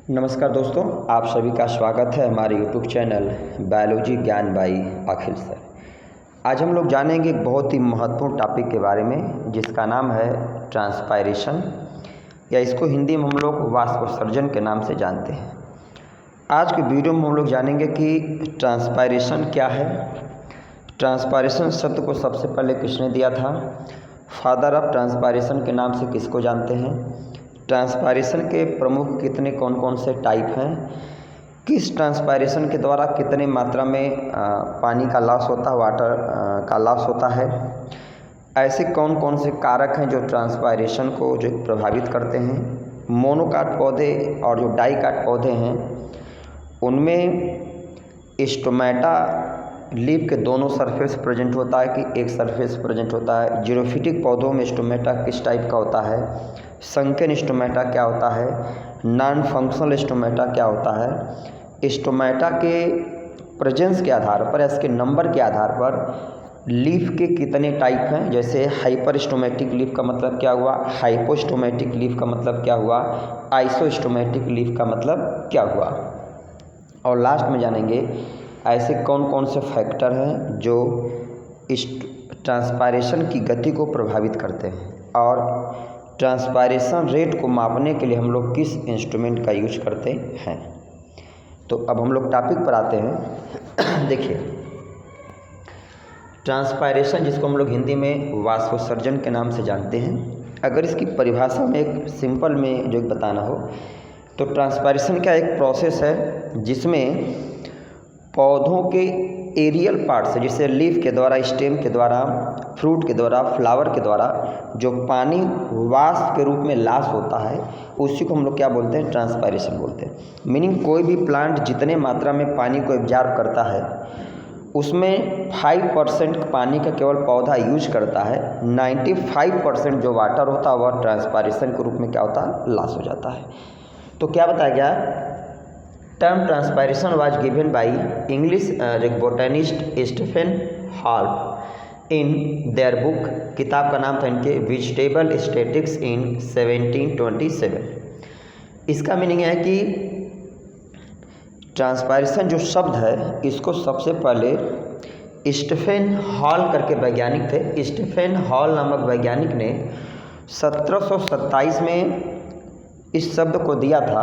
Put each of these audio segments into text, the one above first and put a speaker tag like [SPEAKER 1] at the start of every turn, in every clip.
[SPEAKER 1] नमस्कार दोस्तों, आप सभी का स्वागत है हमारे यूट्यूब चैनल बायोलॉजी ज्ञान बाई अखिल सर। आज हम लोग जानेंगे एक बहुत ही महत्वपूर्ण टॉपिक के बारे में जिसका नाम है ट्रांसपायरेशन, या इसको हिंदी में हम लोग वाष्पोत्सर्जन के नाम से जानते हैं। आज के वीडियो में हम लोग जानेंगे कि ट्रांसपायरेशन क्या है, ट्रांसपायरेशन शब्द को सबसे पहले किसने दिया था, फादर ऑफ ट्रांसपायरेशन के नाम से किसको जानते हैं, ट्रांसपायरेशन के प्रमुख कितने कौन कौन से टाइप हैं, किस ट्रांसपायरेशन के द्वारा कितने मात्रा में पानी का लॉस होता है, वाटर का लॉस होता है, ऐसे कौन कौन से कारक हैं जो ट्रांसपायरेशन को जो प्रभावित करते हैं, मोनोकाट पौधे और जो डाइकाट पौधे हैं उनमें स्टोमेटा लीफ के दोनों सरफेस प्रेजेंट होता है कि एक सरफेस प्रेजेंट होता है, जीरोफिटिक पौधों में स्टोमेटा किस टाइप का होता है, संकेन स्टोमेटा क्या होता है, नॉन फंक्शनल स्टोमेटा क्या होता है, स्टोमेटा के प्रेजेंस के आधार पर या इसके नंबर के आधार पर लीफ के कितने टाइप हैं, जैसे हाइपर स्टोमेटिक लीफ का मतलब क्या हुआ, हाइपोस्टोमेटिक लीफ का मतलब क्या हुआ, आइसोस्टोमेटिक लीफ का मतलब क्या हुआ, और लास्ट में जानेंगे ऐसे कौन कौन से फैक्टर हैं जो इस ट्रांसपायरेशन की गति को प्रभावित करते हैं, और ट्रांसपायरेशन रेट को मापने के लिए हम लोग किस इंस्ट्रूमेंट का यूज करते हैं। तो अब हम लोग टॉपिक पर आते हैं। देखिए, ट्रांसपायरेशन जिसको हम लोग हिंदी में वाष्पोत्सर्जन के नाम से जानते हैं, अगर इसकी परिभाषा में एक सिंपल में जो बताना हो तो ट्रांसपायरेशन का एक प्रोसेस है जिसमें पौधों के एरियल पार्ट से, जैसे लीफ के द्वारा, स्टेम के द्वारा, फ्रूट के द्वारा, फ्लावर के द्वारा जो पानी वाष्प के रूप में लॉस होता है उसी को हम लोग क्या बोलते हैं, ट्रांसपायरेशन बोलते हैं। मीनिंग कोई भी प्लांट जितने मात्रा में पानी को एब्जॉर्ब करता है उसमें 5% पानी का केवल पौधा यूज करता है, 95% जो वाटर होता है वह ट्रांसपायरेशन के रूप में क्या होता है, लॉस हो जाता है। तो क्या बताया गया, term transpiration was given by English botanist Stephen Hall in their book, किताब का नाम था इनके वेजिटेबल स्टैटिक्स इन 1727। इसका मीनिंग है कि ट्रांसपायरेशन जो शब्द है इसको सबसे पहले स्टीफन हॉल करके वैज्ञानिक थे, स्टीफन हॉल नामक वैज्ञानिक ने 1727 में इस शब्द को दिया था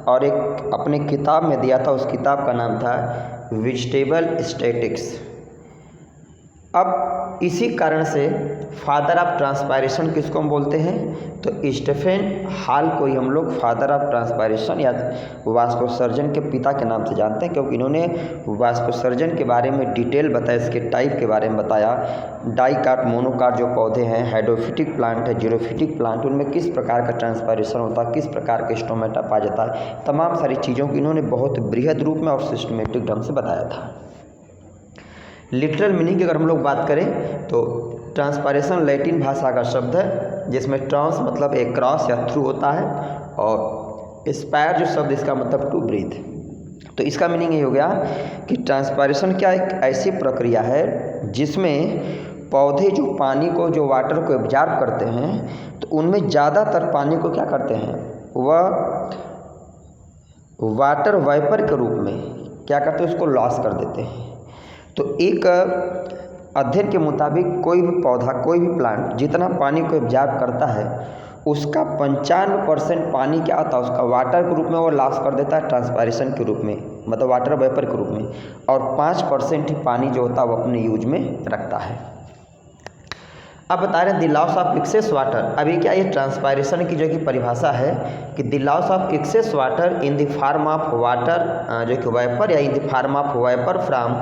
[SPEAKER 1] और एक अपने किताब में दिया था, उस किताब का नाम था वेजिटेबल स्टैटिक्स। अब इसी कारण से फादर ऑफ ट्रांसपायरेशन किसको हम बोलते हैं, तो स्टीफन हॉल को ही हम लोग फादर ऑफ ट्रांसपायरेशन या वाष्पोत्सर्जन के पिता के नाम से जानते हैं, क्योंकि इन्होंने वाष्पोत्सर्जन के बारे में डिटेल बताया, इसके टाइप के बारे में बताया, डाइकाट मोनोकाट जो पौधे हैं, हाइड्रोफिटिक प्लांट है, जीरोफिटिक प्लांट, उनमें किस प्रकार का ट्रांसपायरेशन होता है, किस प्रकार के स्टोमेटा पाया जाता है, तमाम सारी चीज़ों को इन्होंने बहुत बृहद रूप में और सिस्टमेटिक ढंग से बताया था। लिटरल मीनिंग की अगर हम लोग बात करें तो ट्रांसपायरेशन लैटिन भाषा का शब्द है जिसमें ट्रांस मतलब एक क्रॉस या थ्रू होता है, और एस्पायर जो शब्द इसका मतलब टू ब्रीथ। तो इसका मीनिंग ये हो गया कि ट्रांसपायरेशन क्या एक ऐसी प्रक्रिया है जिसमें पौधे जो पानी को, जो वाटर को एब्जॉर्ब करते हैं तो उनमें ज़्यादातर पानी को क्या करते हैं, वह वाटर वाइपर के रूप में क्या करते हैं, उसको लॉस कर देते हैं। तो एक अध्ययन के मुताबिक कोई भी पौधा, कोई भी प्लांट जितना पानी को एब्जॉर्ब करता है उसका 95% पानी क्या होता है, उसका वाटर के रूप में वो लॉस कर देता है ट्रांसपायरेशन के रूप में, मतलब वाटर वेपर के रूप में, और 5% ही पानी जो होता है वो अपने यूज में रखता है। अब बता रहे हैं the loss of excess water. अभी क्या ये ट्रांसपायरेशन की जो कि परिभाषा है कि the loss of excess water in the form of water जो कि वेपर या in the form of vapour from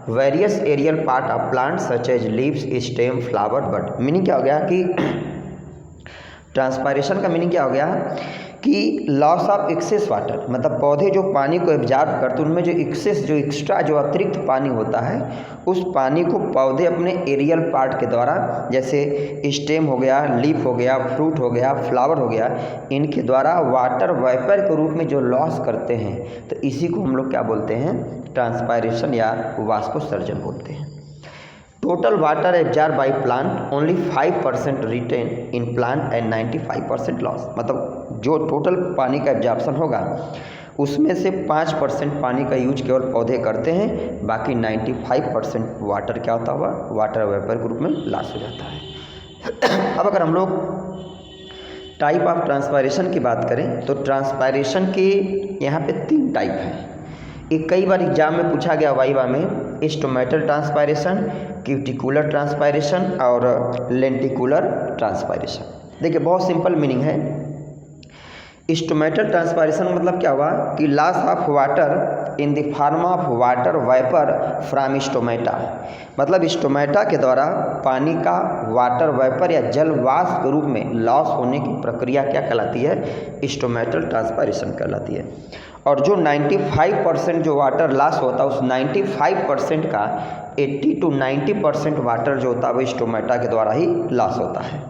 [SPEAKER 1] various aerial part of plant such as leaves, stem, flower, bud. Meaning क्या हो गया कि ट्रांसपायरेशन का मीनिंग क्या हो गया कि लॉस ऑफ एक्सेस वाटर मतलब पौधे जो पानी को एब्जॉर्ब करते हैं उनमें जो एक्सेस, जो एक्स्ट्रा, जो अतिरिक्त पानी होता है उस पानी को पौधे अपने एरियल पार्ट के द्वारा, जैसे स्टेम हो गया, लीफ हो गया, फ्रूट हो गया, फ्लावर हो गया, इनके द्वारा वाटर वाइपर के रूप में जो लॉस करते हैं, तो इसी को हम लोग क्या बोलते हैं, ट्रांसपायरेशन या वाष्पोत्सर्जन बोलते हैं। Total water absorb by plant only 5% retain in plant and 95% loss. मतलब जो टोटल पानी का एब्जॉर्प्शन होगा उसमें से 5% पानी का यूज केवल पौधे करते हैं, बाकी 95% वाटर क्या होता हुआ, वाटर वेपर के रूप में लॉस हो जाता है। अब अगर हम लोग टाइप ऑफ ट्रांसपायरेशन की बात करें तो ट्रांसपायरेशन के यहाँ पे 3 टाइप हैं। एक कई बार एग्जाम में पूछा गया वाइवा में, स्टोमेटल ट्रांसपायरेशन, क्यूटिकुलर ट्रांसपायरेशन और लेंटिकुलर ट्रांसपायरेशन। देखिए बहुत सिंपल मीनिंग है। स्टोमेटल ट्रांसपायरेशन मतलब क्या हुआ कि loss of water in the form of water vapour from stomata, मतलब स्टोमेटा के द्वारा पानी का वाटर वेपर या जल वाष्प के रूप में लॉस होने की प्रक्रिया क्या कहलाती है, स्टोमेटल ट्रांसपायरेशन कहलाती है। और जो 95% जो वाटर लॉस होता है उस 95% का 80 to 90% वाटर जो होता है वो स्टोमेटा के द्वारा ही लॉस होता है।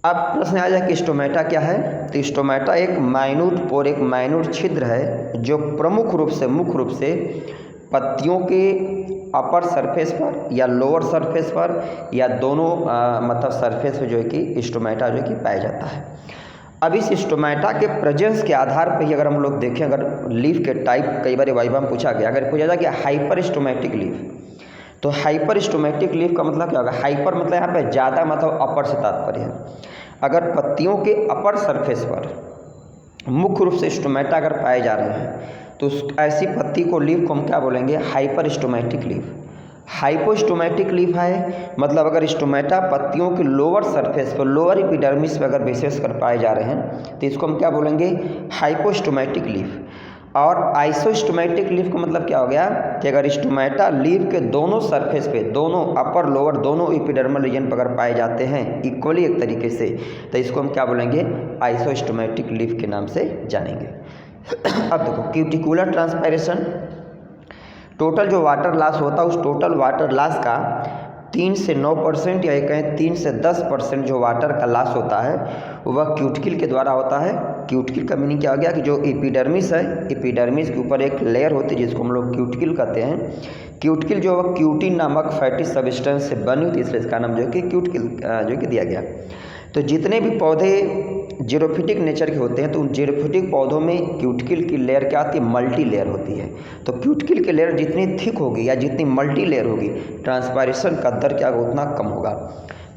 [SPEAKER 1] अब प्रश्न आ जाए कि स्टोमेटा क्या है, तो स्टोमेटा एक माइन्यूट पोर, एक माइन्यूट छिद्र है जो मुख्य रूप से पत्तियों के अपर सरफेस पर या लोअर सरफेस पर या दोनों मतलब सरफेस पे जो है कि स्टोमेटा जो है कि पाया जाता है। अब इस स्टोमेटा के प्रेजेंस के आधार पर ही अगर हम लोग देखें, अगर लीफ के टाइप कई बार वाइवा में पूछा गया, अगर पूछा जाए कि हाइपर स्टोमेटिक लीफ, तो हाइपर स्टोमेटिक लीफ का मतलब क्या होगा, हाइपर मतलब यहाँ पे ज़्यादा, मतलब अपर से तात्पर्य है। अगर पत्तियों के अपर सरफेस पर मुख्य रूप से स्टोमेटा अगर पाए जा रहे हैं तो ऐसी पत्ती को लीफ को हम क्या बोलेंगे, hyper stomatic leaf. Hypostomatic leaf है मतलब अगर स्टोमेटा पत्तियों के लोअर सरफेस पर, लोअर एपिडर्मिस पर अगर विशेष कर पाए जा रहे हैं तो इसको हम क्या बोलेंगे, हाइपोस्टोमेटिक लीफ। और आइसोस्टोमेटिक लीफ का मतलब क्या हो गया कि अगर स्टोमेटा लीफ के दोनों सरफेस पे, दोनों अपर लोअर दोनों एपिडर्मल रीजन पर अगर पाए जाते हैं इक्वली एक तरीके से, तो इसको हम क्या बोलेंगे, आइसोस्टोमेटिक लीफ के नाम से जानेंगे। अब देखो क्यूटिकुलर ट्रांसपायरेशन, टोटल जो वाटर लॉस होता है उस टोटल वाटर लॉस का 3 से 9% या कहें 3 से 10% जो वाटर का लॉस होता है वह क्यूटिकल के द्वारा होता है। क्यूटिकल का मीनिंग क्या हो गया कि जो एपिडर्मिस है, एपिडर्मिस के ऊपर एक लेयर होती है जिसको हम लोग क्यूटिकल कहते हैं। क्यूटिकल जो है क्यूटिन नामक फैटी सब्सटेंस से बनी होती है, इसलिए इसका नाम जो है कि क्यूटिकल जो कि दिया गया। तो जितने भी पौधे जीरोफिटिक नेचर के होते हैं तो उन जीरोफिटिक पौधों में क्यूटिकल की लेयर क्या आती है, मल्टी लेयर होती है। तो क्यूटिकल की लेयर जितनी थिक होगी या जितनी मल्टी लेयर होगी, ट्रांसपायरेशन का दर क्या होगा, उतना कम होगा।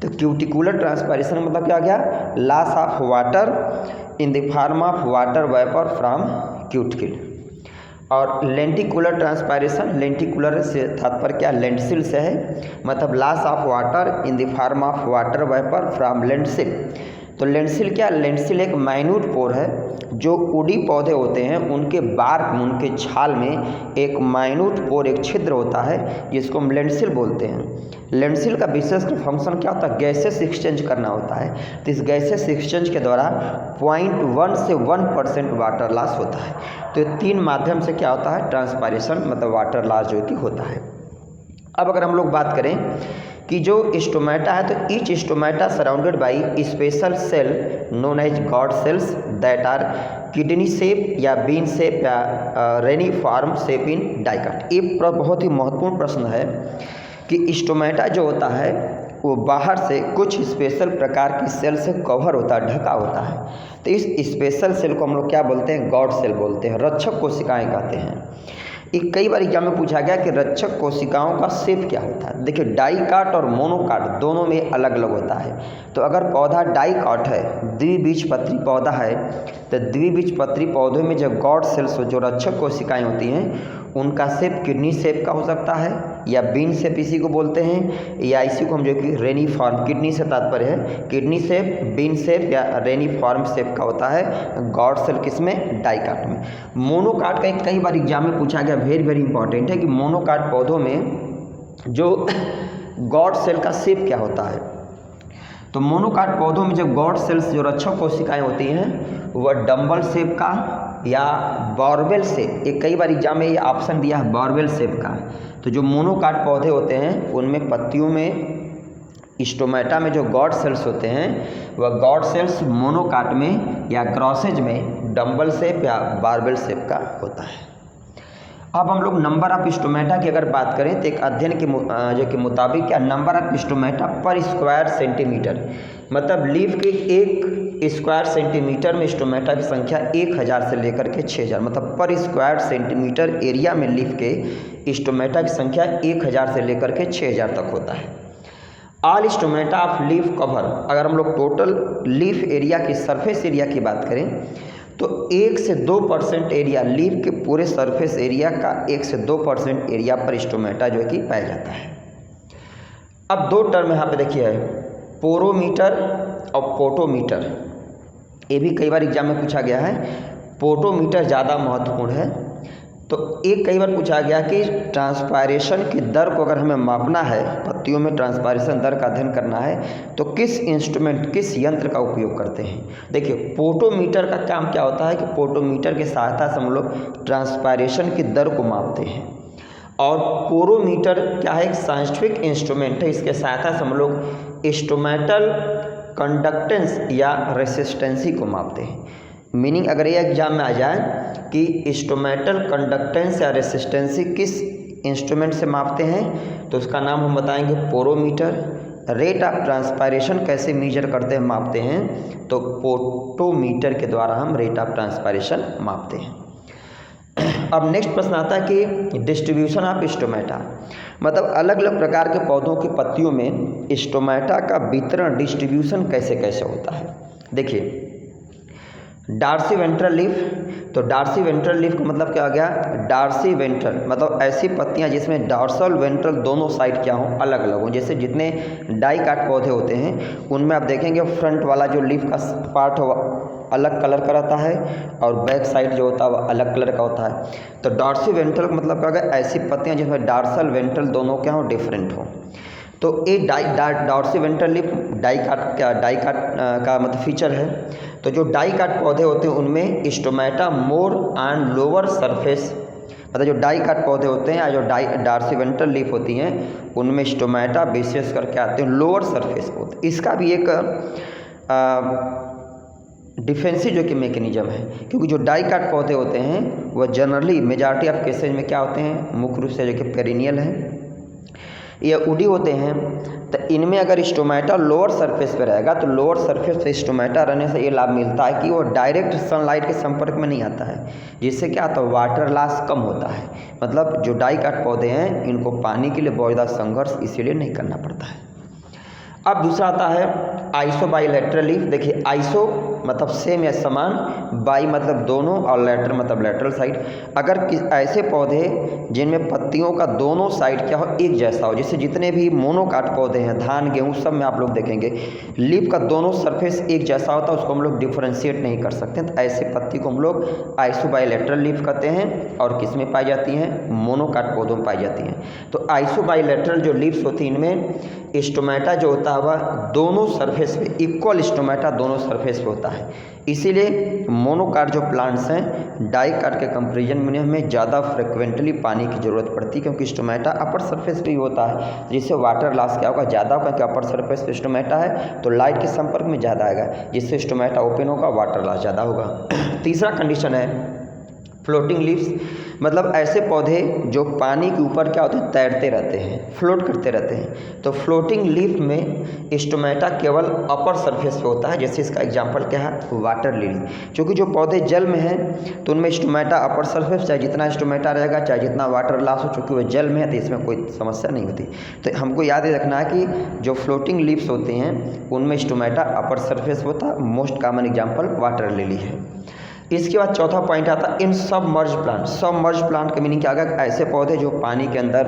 [SPEAKER 1] तो क्यूटिकुलर ट्रांसपायरेशन मतलब क्या गया, loss of water in the form of water vapour from cuticle. और लेंटिकुलर ट्रांसपायरेशन, लेंटिकुलर से तात्पर्य क्या, लेंटिसिल से है, मतलब loss of water in the form of water vapour from lenticel. तो लेंटिसिल क्या, लेंटिसिल एक माइन्यूट पोर है जो उड़ी पौधे होते हैं उनके बार्क में, उनके छाल में एक माइन्यूट पोर, एक छिद्र होता है जिसको हम लेंटिसिल बोलते हैं। लेंटिसिल का विशेष फंक्शन क्या होता है, गैसेस एक्सचेंज करना होता है। तो इस गैसेस एक्सचेंज के द्वारा 0.1 से 1% वाटर लॉस होता है। तो ये 3 माध्यम से क्या होता है, ट्रांसपायरेशन मतलब वाटर लॉस जो कि होता है। अब अगर हम लोग बात करें कि जो स्टोमेटा है तो each stomata surrounded by special cell known as guard cells that are kidney shape या बीन शेप या रेनिफॉर्म शेप इन डाइकट। ये बहुत ही महत्वपूर्ण प्रश्न है कि स्टोमेटा जो होता है वो बाहर से कुछ स्पेशल प्रकार की सेल से कवर होता है, ढका होता है। तो इस स्पेशल सेल को हम लोग क्या बोलते हैं, गॉड सेल बोलते हैं, रक्षक कोशिकाएं कहते हैं। एक कई बार एग्जाम में पूछा गया कि रक्षक कोशिकाओं का शेप क्या होता है। देखिए डाइकाट और मोनोकाट दोनों में अलग अलग होता है। तो अगर पौधा डाइकाट है, द्विबीजपत्री पौधा है, तो द्विबीजपत्री पौधे में जो गॉड सेल्स जो रक्षक कोशिकाएं होती हैं उनका शेप किडनी शेप का हो सकता है या बीन शेप इसी को बोलते हैं, या इसी को हम जो कि रेनिफॉर्म, किडनी से तात्पर्य है किडनी शेप, बीन शेप या रेनिफॉर्म शेप का होता है गॉड सेल, किसमें, डाइकाट में। मोनोकाट का एक कई बार एग्जाम में पूछा गया, वेरी इंपॉर्टेंट है कि मोनोकाट पौधों में जो गॉड सेल का शेप क्या होता है। तो मोनोकाट पौधों में जो गॉड सेल्स जो रक्षक कोशिकाएं होती हैं वह डम्बल शेप का या बारबेल शेप, एक कई बार एग्जाम में ये ऑप्शन दिया है बारबेल शेप का। तो जो मोनोकाट पौधे होते हैं उनमें पत्तियों में स्टोमेटा में जो गॉड सेल्स होते हैं वह गॉड सेल्स मोनोकाट में या ग्रॉसेज में डम्बल शेप या बारबेल शेप का होता है। अब हम लोग नंबर ऑफ स्टोमेटा की अगर बात करें तो एक अध्ययन के जो के मुताबिक क्या, नंबर ऑफ स्टोमेटा पर स्क्वायर सेंटीमीटर, मतलब लीफ के 1 स्क्वायर सेंटीमीटर में स्टोमेटा की संख्या 1000 से लेकर के 6000, मतलब पर स्क्वायर सेंटीमीटर एरिया में लीफ के स्टोमेटा की संख्या 1000 से लेकर के 6000 तक होता है। All stomata of leaf cover, अगर हम लोग टोटल लीफ एरिया की सरफेस एरिया की बात करें तो 1 से 2% एरिया, लीफ के पूरे सरफेस एरिया का 1 से 2% एरिया पर स्टोमेटा जो है कि पाया जाता है। अब दो टर्म यहाँ पे देखिए है, पोरोमीटर और पोटोमीटर। ये भी कई बार एग्जाम में पूछा गया है। पोटोमीटर ज़्यादा महत्वपूर्ण है। तो एक कई बार पूछा गया कि ट्रांसपायरेशन की दर को अगर हमें मापना है, पत्तियों में ट्रांसपायरेशन दर का अध्ययन करना है तो किस इंस्ट्रूमेंट, किस यंत्र का उपयोग करते हैं। देखिए पोटोमीटर का काम क्या होता है कि पोटोमीटर की सहायता से हम लोग ट्रांसपायरेशन की दर को मापते हैं। और पोरोमीटर क्या है, एक साइंटिफिक इंस्ट्रूमेंट है, इसके सहायता से हम लोग स्टोमेटल कंडक्टेंस या रेसिस्टेंसी को मापते हैं। मीनिंग अगर ये एग्जाम में आ जाए कि स्टोमेटल कंडक्टेंस या रेसिस्टेंसी किस इंस्ट्रूमेंट से मापते हैं तो उसका नाम हम बताएंगे पोरोमीटर। रेट ऑफ ट्रांसपायरेशन कैसे मेजर करते हैं, मापते हैं, तो पोटोमीटर के द्वारा हम रेट ऑफ ट्रांसपायरेशन मापते हैं। अब नेक्स्ट प्रश्न आता है कि डिस्ट्रीब्यूशन ऑफ स्टोमेटा, मतलब अलग अलग प्रकार के पौधों की पत्तियों में स्टोमेटा का वितरण, डिस्ट्रीब्यूशन कैसे कैसे होता है। देखिए डार्सी वेंट्रल लीफ, तो डार्सी वेंट्रल लीफ का मतलब क्या हो गया, डार्सी वेंट्रल मतलब ऐसी पत्तियां जिसमें डॉर्सल वेंट्रल दोनों साइड क्या हो, अलग अलग हो। जैसे जितने डाइकाट पौधे होते हैं उनमें आप देखेंगे फ्रंट वाला जो लीफ का पार्ट हो अलग कलर का रहता है और बैक साइड जो होता है वो अलग कलर का होता है। तो डॉर्सी वेंट्रल का मतलब क्या होगा, ऐसी पत्तियां जिसमें डॉर्सल वेंट्रल दोनों क्या हो, डिफरेंट हो। तो एक डॉर्सी वेंट्रल लीफ डाइकाट का मतलब फीचर है। तो जो डाइकाट पौधे होते हैं उनमें stomata more and lower surface, मतलब जो डाइकाट पौधे होते हैं या जो डार्सी वेंट्रल लीफ होती हैं उनमें स्टोमेटा विशेष करके आते हैं लोअर सरफेस होते हैं। इसका भी एक डिफेंसिव जो कि मैकेनिज्म है, क्योंकि जो डाइकाट पौधे होते हैं वह जनरली मेजॉरिटी ऑफ केसेज में क्या होते हैं, मुख्य रूप से जो कि पेरिनियल हैं या उडी होते हैं। तो इनमें अगर स्टोमेटा लोअर सरफेस पे रहेगा तो लोअर सरफेस पे स्टोमेटा रहने से ये लाभ मिलता है कि वो डायरेक्ट सनलाइट के संपर्क में नहीं आता है, जिससे क्या होता है, वाटर लॉस कम होता है। मतलब जो डाइकाट पौधे हैं इनको पानी के लिए बहुत ज़्यादा संघर्ष इसीलिए नहीं करना पड़ता है। अब दूसरा आता है आइसो बाइलेटरल लीफ। देखिए आइसो मतलब सेम या समान, बाई मतलब दोनों और लेटर मतलब लेटरल साइड। अगर ऐसे पौधे जिनमें पत्तियों का दोनों साइड क्या हो, एक जैसा हो, जैसे जितने भी मोनोकाट पौधे हैं, धान गेहूँ सब में आप लोग देखेंगे लीफ का दोनों सरफेस एक जैसा होता है, उसको हम लोग डिफ्रेंशिएट नहीं कर सकते। तो ऐसे पत्ती को हम लोग आइसो बाइलेटरल लीफ कहते हैं और किस में पाई जाती हैं, मोनोकाट पौधों में पाई जाती हैं। तो आइसो बाइलेटरल जो लीव्स होती हैं इनमें स्टोमेटा जो होता है वह दोनों सरफेस पे इक्वल स्टोमेटा दोनों सरफेस पे होता है। इसीलिए मोनोकाट जो प्लांट्स हैं डाइकाट के कंपेरिजन में हमें ज़्यादा फ्रिक्वेंटली पानी की ज़रूरत पड़ती है, क्योंकि स्टोमेटा अपर सरफेस पे ही होता है, जिससे वाटर लॉस क्या होगा, ज़्यादा होगा। क्योंकि अपर सरफेस पे स्टोमेटा है तो लाइट के संपर्क में ज़्यादा आएगा, जिससे स्टोमेटा ओपन होगा, वाटर लॉस ज़्यादा होगा। तीसरा कंडीशन है फ्लोटिंग लीव्स, मतलब ऐसे पौधे जो पानी के ऊपर क्या होते हैं, तैरते रहते हैं, फ्लोट करते रहते हैं। तो फ्लोटिंग लीफ में स्टोमेटा केवल अपर सरफेस पे होता है। जैसे इसका एग्जांपल क्या है, वाटर लिली। क्योंकि जो पौधे जल में हैं तो उनमें स्टोमेटा अपर सरफेस, चाहे जितना स्टोमेटा रहेगा, चाहे जितना वाटर लॉस हो, चूँकि वह जल में है तो इसमें कोई समस्या नहीं होती। तो हमको याद रखना है कि जो फ्लोटिंग लीव्स होते हैं उनमें स्टोमेटा अपर सरफेस होता है। Most common example water lily है। इसके बाद चौथा पॉइंट आता है इन सबमर्ज प्लांट। सबमर्ज प्लांट का मीनिंग क्या होगा, ऐसे पौधे जो पानी के अंदर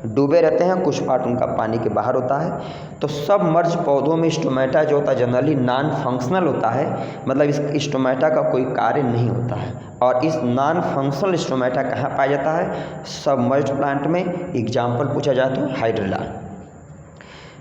[SPEAKER 1] डूबे रहते हैं, कुछ पार्ट उनका पानी के बाहर होता है। तो सबमर्ज पौधों में स्टोमेटा जो होता है जनरली नॉन फंक्शनल होता है, मतलब इस स्टोमेटा का कोई कार्य नहीं होता है। और इस नॉन फंक्शनल स्टोमेटा कहाँ पाया जाता है, सबमर्ज प्लांट में। एग्जाम्पल पूछा जाए तो hydrilla.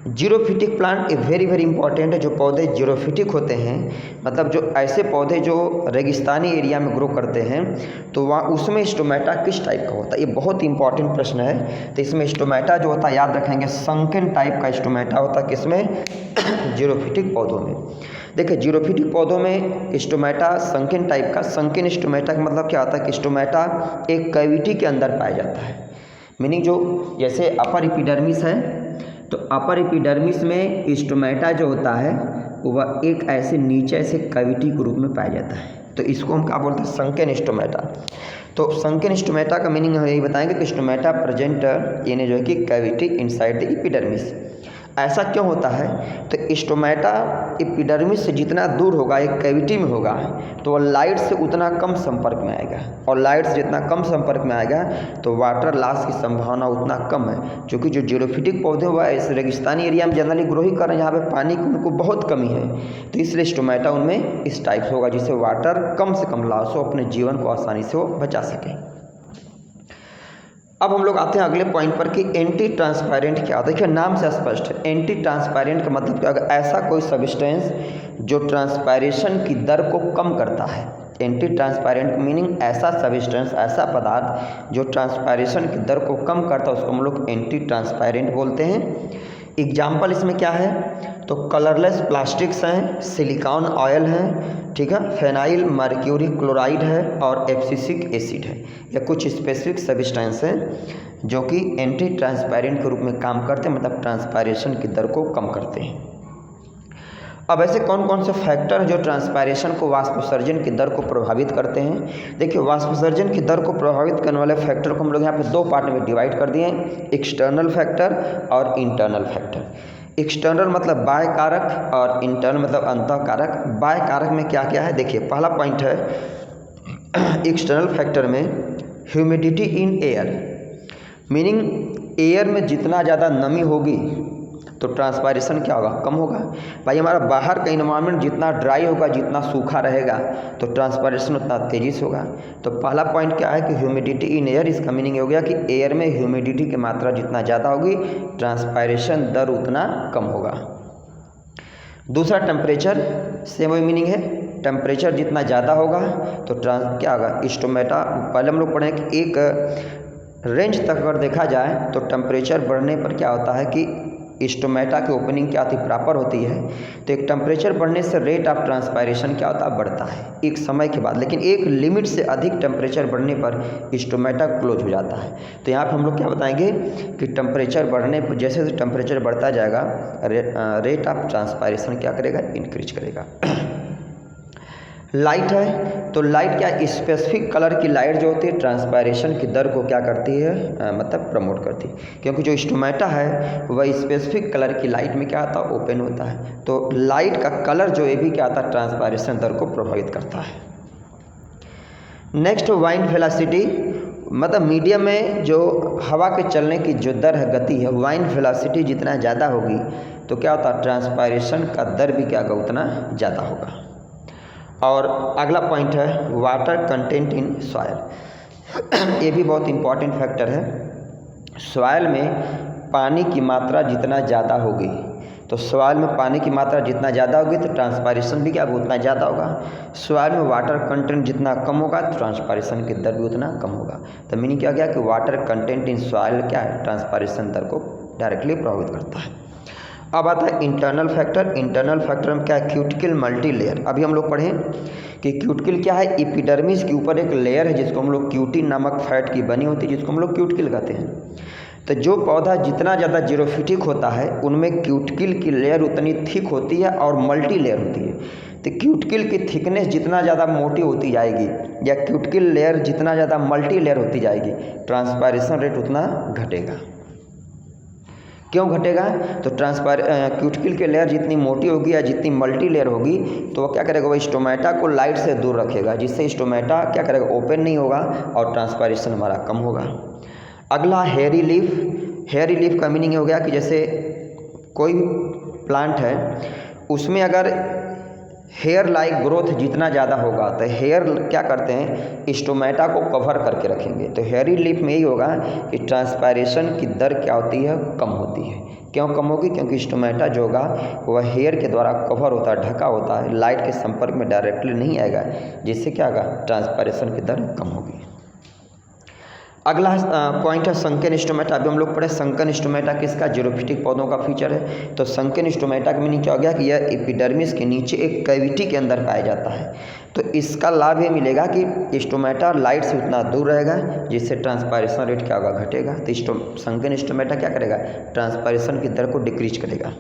[SPEAKER 1] Xerophytic plant a very very important है। जो पौधे जीरोफिटिक होते हैं, मतलब जो ऐसे पौधे जो रेगिस्तानी एरिया में ग्रो करते हैं, तो वहाँ उसमें स्टोमेटा किस टाइप का होता है, ये बहुत इंपॉर्टेंट प्रश्न है। तो इसमें स्टोमेटा जो होता है याद रखेंगे संकन टाइप का स्टोमेटा होता है। किसमें, जीरोफिटिक पौधों में। देखिए जीरोफिटिक पौधों में स्टोमेटा संकन टाइप का। संकन स्टोमेटा का मतलब क्या होता है कि स्टोमेटा एक कैविटी के अंदर पाया जाता है। मीनिंग जो जैसे अपर एपिडर्मिस है, तो अपर एपिडर्मिस में स्टोमेटा जो होता है वह एक ऐसे नीचे ऐसे कैविटी के रूप में पाया जाता है। तो इसको हम क्या बोलते हैं, संकेन स्टोमेटा। तो संकेन स्टोमेटा का मीनिंग हम यही बताएंगे कि स्टोमेटा प्रेजेंट यानी जो है कि कैविटी इनसाइड द एपिडर्मिस। ऐसा क्यों होता है, तो स्टोमेटा एपिडर्मिस से जितना दूर होगा, एक कैविटी में होगा, तो वह लाइट से उतना कम संपर्क में आएगा, और लाइट से जितना कम संपर्क में आएगा तो वाटर लॉस की संभावना उतना कम है। क्योंकि जो जीरोफिटिक पौधे हुआ इस रेगिस्तानी एरिया में जनरली ग्रो ही कर रहे हैं, जहाँ पे पानी की उनको बहुत कमी है, तो इसलिए स्टोमेटा उनमें इस टाइप से होगा जिससे वाटर कम से कम लॉस हो, अपने जीवन को आसानी से वो बचा सके। अब हम लोग आते हैं अगले पॉइंट पर कि एंटी ट्रांसपेरेंट क्या होता है। देखिए नाम से स्पष्ट है, एंटी ट्रांसपेरेंट का मतलब क्या, अगर ऐसा कोई सब्सटेंस जो ट्रांसपायरेशन की दर को कम करता है। एंटी ट्रांसपेरेंट मीनिंग ऐसा सब्सटेंस, ऐसा पदार्थ जो ट्रांसपायरेशन की दर को कम करता है, उसको हम लोग एंटी ट्रांसपेरेंट बोलते हैं। एग्जाम्पल इसमें क्या है, तो कलरलेस प्लास्टिक्स हैं, सिलिकॉन ऑयल है, ठीक है, फेनाइल मर्क्यूरी क्लोराइड है और एब्सिसिक एसिड है। या कुछ स्पेसिफिक सब्सटेंस हैं जो कि एंटी ट्रांसपेरेंट के रूप में काम करते हैं, मतलब ट्रांसपायरेशन की दर को कम करते हैं। अब ऐसे कौन कौन से फैक्टर हैं जो ट्रांसपायरेशन को, वाष्पोत्सर्जन की दर को प्रभावित करते हैं। देखिए वाष्पोत्सर्जन की दर को प्रभावित करने वाले फैक्टर को हम लोग यहाँ पे दो पार्ट में डिवाइड कर दिए हैं, एक्सटर्नल फैक्टर और इंटरनल फैक्टर। एक्सटर्नल मतलब बाह्य कारक और इंटरनल मतलब अंतः कारक। बाह्य कारक में क्या क्या है, देखिए पहला पॉइंट है एक्सटर्नल फैक्टर में humidity in air, meaning air में जितना ज़्यादा नमी होगी तो ट्रांसपायरेशन क्या होगा, कम होगा। भाई हमारा बाहर का इन्वायरमेंट जितना ड्राई होगा, जितना सूखा रहेगा, तो ट्रांसपायरेशन उतना तेज़ी से होगा। तो पहला पॉइंट क्या है कि ह्यूमिडिटी इन एयर, इसका मीनिंग हो गया कि एयर में ह्यूमिडिटी की मात्रा जितना ज़्यादा होगी ट्रांसपायरेशन दर उतना कम होगा। दूसरा टेम्परेचर, सेम वही मीनिंग है, टेम्परेचर जितना ज़्यादा होगा तो क्या होगा, स्टोमेटा, पहले हम लोग पढ़े कि एक रेंज तक अगर देखा जाए तो टेम्परेचर बढ़ने पर क्या होता है कि स्टोमेटा की ओपनिंग क्या होती है, प्रॉपर होती है। तो एक टेम्परेचर बढ़ने से रेट ऑफ ट्रांसपायरेशन क्या होता है, बढ़ता है एक समय के बाद, लेकिन एक लिमिट से अधिक टेम्परेचर बढ़ने पर स्टोमेटा क्लोज हो जाता है। तो यहाँ पे हम लोग क्या बताएंगे कि टेम्परेचर बढ़ने पर, जैसे जैसे टेम्परेचर बढ़ता जाएगा रेट ऑफ ट्रांसपायरेशन क्या करेगा, इंक्रीज करेगा। लाइट है, तो लाइट क्या, स्पेसिफिक कलर की लाइट जो होती है ट्रांसपायरेशन की दर को क्या करती है, मतलब प्रमोट करती है। क्योंकि जो स्टोमेटा है वह स्पेसिफिक कलर की लाइट में क्या आता है, ओपन होता है। तो लाइट का कलर जो ये भी क्या आता है, ट्रांसपायरेशन दर को प्रभावित करता है। नेक्स्ट वाइंड वेलोसिटी, मतलब मीडियम में जो हवा के चलने की जो दर है, गति है, वाइंड वेलोसिटी जितना ज़्यादा होगी तो क्या होता है, ट्रांसपायरेशन का दर भी क्या होगा, उतना ज़्यादा होगा। और अगला पॉइंट है वाटर कंटेंट इन सॉयल। ये भी बहुत इंपॉर्टेंट फैक्टर है। सॉयल में पानी की मात्रा जितना ज़्यादा होगी, तो सॉयल में पानी की मात्रा जितना ज़्यादा होगी तो ट्रांसपायरेशन भी क्या उतना ज़्यादा होगा। सॉयल में वाटर कंटेंट जितना कम होगा तो ट्रांसपायरेशन की दर भी उतना कम होगा। तो मीनिंग क्या गया कि वाटर कंटेंट इन सॉयल क्या है, ट्रांसपायरेशन दर को डायरेक्टली प्रभावित करता है। अब आता है इंटरनल फैक्टर। इंटरनल फैक्टर में क्या है, क्यूटिकल मल्टी लेयर। अभी हम लोग पढ़ें कि क्यूटिकल क्या है, एपिडर्मिस के ऊपर एक लेयर है जिसको हम लोग क्यूटिन नामक फैट की बनी होती है, जिसको हम लोग क्यूटिकल कहते हैं। तो जो पौधा जितना ज़्यादा जीरोफिटिक होता है उनमें क्यूटिकल की लेयर उतनी थिक होती है और मल्टी लेयर होती है। तो क्यूटिकल की थिकनेस जितना ज़्यादा मोटी होती जाएगी या क्यूटिकल लेयर जितना ज़्यादा मल्टी लेयर होती जाएगी, ट्रांसपायरेशन रेट उतना घटेगा। क्यों घटेगा, तो क्यूटिकल की लेयर जितनी मोटी होगी या जितनी मल्टी लेयर होगी तो वो क्या करेगा, वो स्टोमेटा को लाइट से दूर रखेगा, जिससे स्टोमेटा क्या करेगा, ओपन नहीं होगा और ट्रांसपायरेशन हमारा कम होगा। अगला हेयरी लीफ। हेयरी लीफ का मीनिंग हो गया कि जैसे कोई प्लांट है उसमें अगर हेयर लाइक ग्रोथ जितना ज़्यादा होगा तो हेयर क्या करते हैं, स्टोमेटा को कवर करके रखेंगे। तो हेयरी लीफ में यही होगा कि ट्रांसपायरेशन की दर क्या होती है, कम होती है। क्यों कम होगी, क्योंकि स्टोमेटा जो होगा वह हेयर के द्वारा कवर होता है, ढका होता है, लाइट के संपर्क में डायरेक्टली नहीं आएगा, जिससे क्या होगा, ट्रांसपायरेशन की दर कम होगी। अगला पॉइंट है संकेन स्टोमेटा। अभी हम लोग पढ़े संकेन स्टोमेटा किसका, जीरोफिटिक पौधों का फीचर है। तो संकेन स्टोमेटा का मीनिंग क्या हो गया कि यह एपिडर्मिस के नीचे एक कैविटी के अंदर पाया जाता है। तो इसका लाभ ये मिलेगा कि स्टोमेटा लाइट से उतना दूर रहेगा जिससे ट्रांसपायरेशन रेट क्या होगा, घटेगा। तो संकेन स्टोमेटा क्या करेगा, ट्रांसपायरेशन की दर को डिक्रीज करेगा।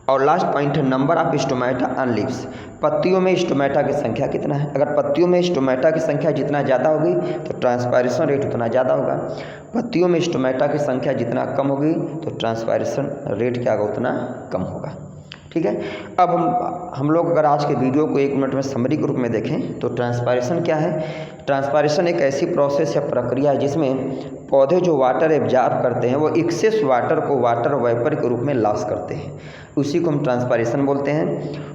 [SPEAKER 1] और लास्ट पॉइंट है number of stomata on leaves, पत्तियों में स्टोमेटा की संख्या कितना है। अगर पत्तियों में स्टोमेटा की संख्या जितना ज़्यादा होगी तो ट्रांसपायरेशन रेट उतना ज़्यादा होगा, पत्तियों में स्टोमेटा की संख्या जितना कम होगी तो ट्रांसपायरेशन रेट क्या होगा, उतना कम होगा। ठीक है। अब हम लोग अगर आज के वीडियो को 1 मिनट में समरी के रूप में देखें तो ट्रांसपायरेशन क्या है। ट्रांसपायरेशन एक ऐसी प्रोसेस या प्रक्रिया है जिसमें पौधे जो वाटर एब्जॉर्ब करते हैं वो एक्सेस वाटर को वाटर वेपर के रूप में लॉस करते हैं, उसी को हम ट्रांसपायरेशन बोलते हैं।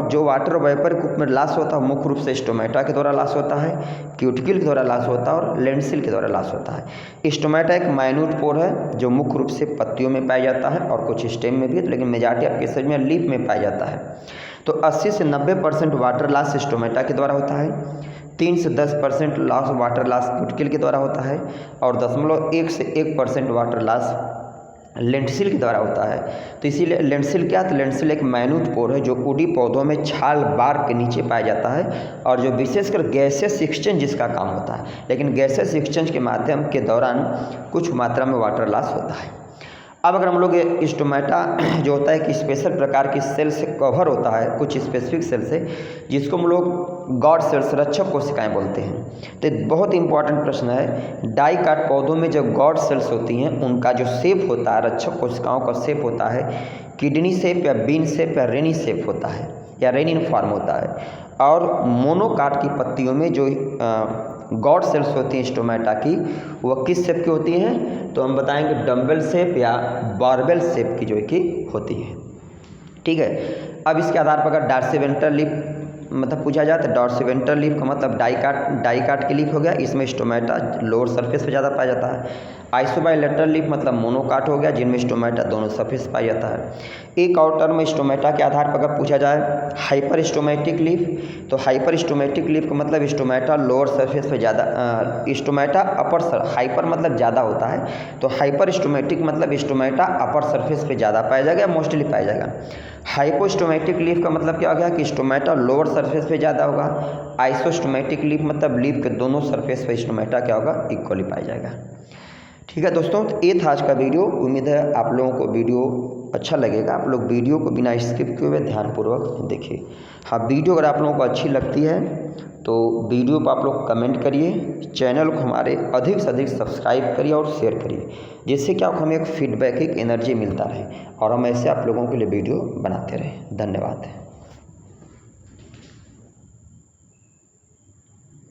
[SPEAKER 1] जो वाटर वेपर के रूप में लॉस होता है मुख्य रूप से स्टोमेटा के द्वारा लॉस होता है, क्यूटिकल के द्वारा लॉस होता है और लेंसिल के द्वारा लॉस होता है। स्टोमेटा एक माइन्यूट पोर है जो मुख्य रूप से पत्तियों में पाया जाता है और कुछ स्टेम में भी, लेकिन मेजॉरिटी ऑफ केसेज में लीफ में पाया जाता है। तो 80 से 90% वाटर लॉस स्टोमेटा के द्वारा होता है, 3 से 10% लॉस वाटर लॉस क्यूटिकल के द्वारा होता है और 0.1 से 1% वाटर लॉस लेंसिल के द्वारा होता है। तो इसीलिए लेंसिल क्या, तो लेंसिल एक माइन्यूट पोर है जो वुडी पौधों में छाल बार के नीचे पाया जाता है और जो विशेषकर गैसेस एक्सचेंज जिसका काम होता है, लेकिन गैसेस एक्सचेंज के माध्यम के दौरान कुछ मात्रा में वाटर लॉस होता है। अब अगर हम लोग स्टोमेटा जो होता है कि स्पेशल प्रकार की सेल से कवर होता है, कुछ स्पेसिफिक सेल से, जिसको हम लोग गॉड सेल्स रक्षक कोशिकाएं बोलते हैं। तो बहुत इंपॉर्टेंट प्रश्न है, डाइकाट पौधों में जो गॉड सेल्स होती हैं उनका जो शेप होता है, रक्षक कोशिकाओं का शेप होता है किडनी शेप या बीन शेप या रेनी शेप होता है या रेनिन फॉर्म होता है। और मोनोकाट की पत्तियों में जो गॉड सेल्स होती हैं स्टोमेटा की, वह किस शेप की होती हैं, तो हम बताएंगे डम्बल शेप या बारबेल शेप की जो कि होती है। ठीक है। अब इसके आधार पर अगर डॉर्सिवेंट्रल लीफ मतलब पूछा जाए तो डॉर्सिवेंट्रल लीफ का मतलब डाइकाट की लीफ हो गया, इसमें स्टोमेटा लोअर सरफेस पे ज़्यादा पाया जाता है। आइसोबाइलेटरल लीफ मतलब मोनोकाट हो गया जिनमें स्टोमेटा दोनों सरफेस पाया जाता है। एक और टर्म स्टोमेटा के आधार पर अगर पूछा जाए हाइपर स्टोमेटिक लीफ, तो हाइपर स्टोमेटिक लीफ का मतलब स्टोमेटा लोअर सरफेस पे ज़्यादा, स्टोमेटा अपर हाइपर मतलब ज़्यादा होता है, तो हाइपर स्टोमेटिक मतलब स्टोमेटा अपर सरफेस पे ज़्यादा पाया जाएगा, मोस्टली पाया जाएगा। हाइपोस्टोमेटिक लीफ का मतलब क्या हो गया कि स्टोमेटा लोअर सरफेस पे ज़्यादा होगा। आइसोस्टोमेटिक लीफ मतलब लीफ के दोनों सरफेस पे स्टोमेटा क्या होगा, इक्वली पाया जाएगा। ठीक है दोस्तों, तो ये था आज का वीडियो। उम्मीद है आप लोगों को वीडियो अच्छा लगेगा। आप लोग वीडियो को बिना स्किप किए हुए ध्यानपूर्वक देखिए। हाँ, वीडियो अगर आप लोगों को अच्छी लगती है तो वीडियो पर आप लोग कमेंट करिए, चैनल को हमारे अधिक से अधिक सब्सक्राइब करिए और शेयर करिए, जिससे क्या हमें एक फीडबैक, एक एनर्जी मिलता रहे और हम ऐसे आप लोगों के लिए वीडियो बनाते रहें। धन्यवाद।